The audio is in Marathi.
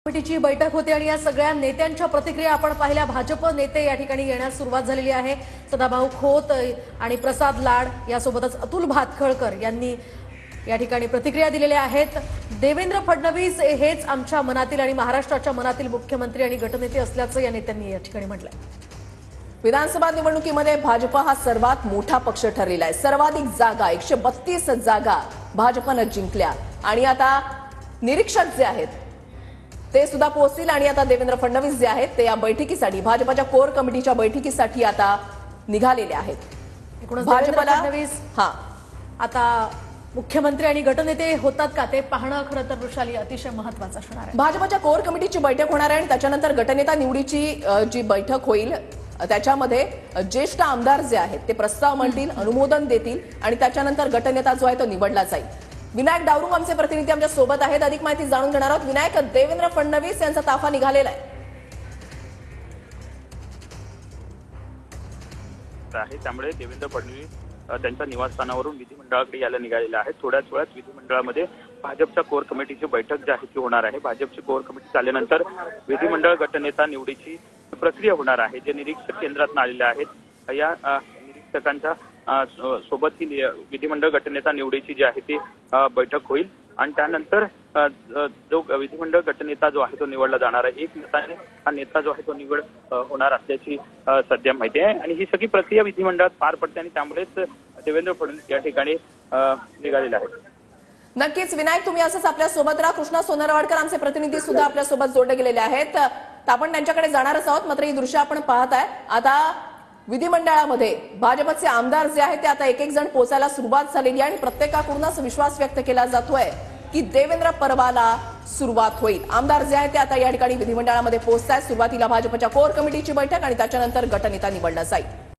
कमिटीची बैठक होती आणि या सगळ्या नेत्यांच्या प्रतिक्रिया आपण पाहिल्या। भाजप नेते या ठिकाणी येण्यास सुरुवात झालेली आहे। सदाभाऊ खोत आणि प्रसाद लाड यासोबतच अतुल भातखळकर यांनी या ठिकाणी प्रतिक्रिया दिलेल्या आहेत। देवेंद्र फडणवीस हेच आमच्या मनातील आणि महाराष्ट्राच्या मनातील मुख्यमंत्री आणि गटनेते असल्याचं या नेत्यांनी या ठिकाणी म्हटलंय। विधानसभा निवडणुकीमध्ये भाजप हा सर्वात मोठा पक्ष ठरलेला आहे। सर्वाधिक जागा 132 जागा भाजपने जिंकल्या आणि आता निरीक्षक जे आहेत ते सुद्धा पोहोचतील आणि आता देवेंद्र फडणवीस जे आहेत ते या बैठकीसाठी भाजपच्या कोर कमिटीच्या बैठकीसाठी आता निघालेले आहेत। भाजपला फडणवीस आता मुख्यमंत्री आणि गटनेते होतात का ते पाहणं खरं तर वृषाली अतिशय महत्त्वाचं असणार आहे। भाजपच्या कोर कमिटीची बैठक होणार आहे आणि त्याच्यानंतर गटनेता निवडीची जी बैठक होईल त्याच्यामध्ये ज्येष्ठ आमदार जे आहेत ते प्रस्ताव मांडतील, अनुमोदन देतील आणि त्याच्यानंतर गटनेता जो आहे तो निवडला जाईल। विनायक डावरुंग आमचे प्रतिनिधी आमच्या सोबत आहेत, अधिक माहिती जाणून घेणार आहोत। विनायक, देवेंद्र फडणवीस यांचा ताफा निघालेला आहे त्यामुळे देवेंद्र फडणवीस त्यांच्या निवासस्थानावरून विधिमंडळाकडे यायला निघालेले आहेत। थोड्याच वेळात विधिमंडळामध्ये भाजपच्या कोर कमिटीची बैठक जी आहे ती होणार आहे। भाजपची कोर कमिटी झाल्यानंतर विधिमंडळ गटनेता निवडीची प्रक्रिया होणार आहे। जे निरीक्षक केंद्रातून आलेले आहेत या निरीक्षकांच्या सोबत ही विधिमंडळ गटनेता निवडीची जी आहे ती बैठक होईल आणि त्यानंतर जो विधिमंडळ गटनेता जो आहे तो निवडला जाणार आहे। एक मताने हा नेता जो आहे तो निवड होणार असल्याची सध्या माहिती आहे आणि ही सगळी प्रक्रिया विधिमंडळात पार पडते आणि त्यामुळेच देवेंद्र फडणवीस या ठिकाणी निघालेले आहेत। नक्कीच विनायक, तुम्ही असंच आपल्या सोबत राहा। कृष्णा सोनरवाडकर आमचे प्रतिनिधी सुद्धा आपल्या सोबत जोडले गेलेले आहेत। आपण त्यांच्याकडे जाणारच आहोत, मात्र ही दृश्य आपण पाहताय। आता विधिमंडळामध्ये भाजपचे आमदार जे आहेत ते आता एक एक जण पोहोचायला सुरुवात झालेली आहे आणि प्रत्येकाकडूनच विश्वास व्यक्त केला जातोय की देवेंद्र पर्वाला सुरुवात होईल। आमदार जे आहेत ते आता या ठिकाणी विधिमंडळामध्ये पोहोचतायत। सुरुवातीला भाजपच्या कोर कमिटीची बैठक आणि त्याच्यानंतर गटनेता निवडला जाईल।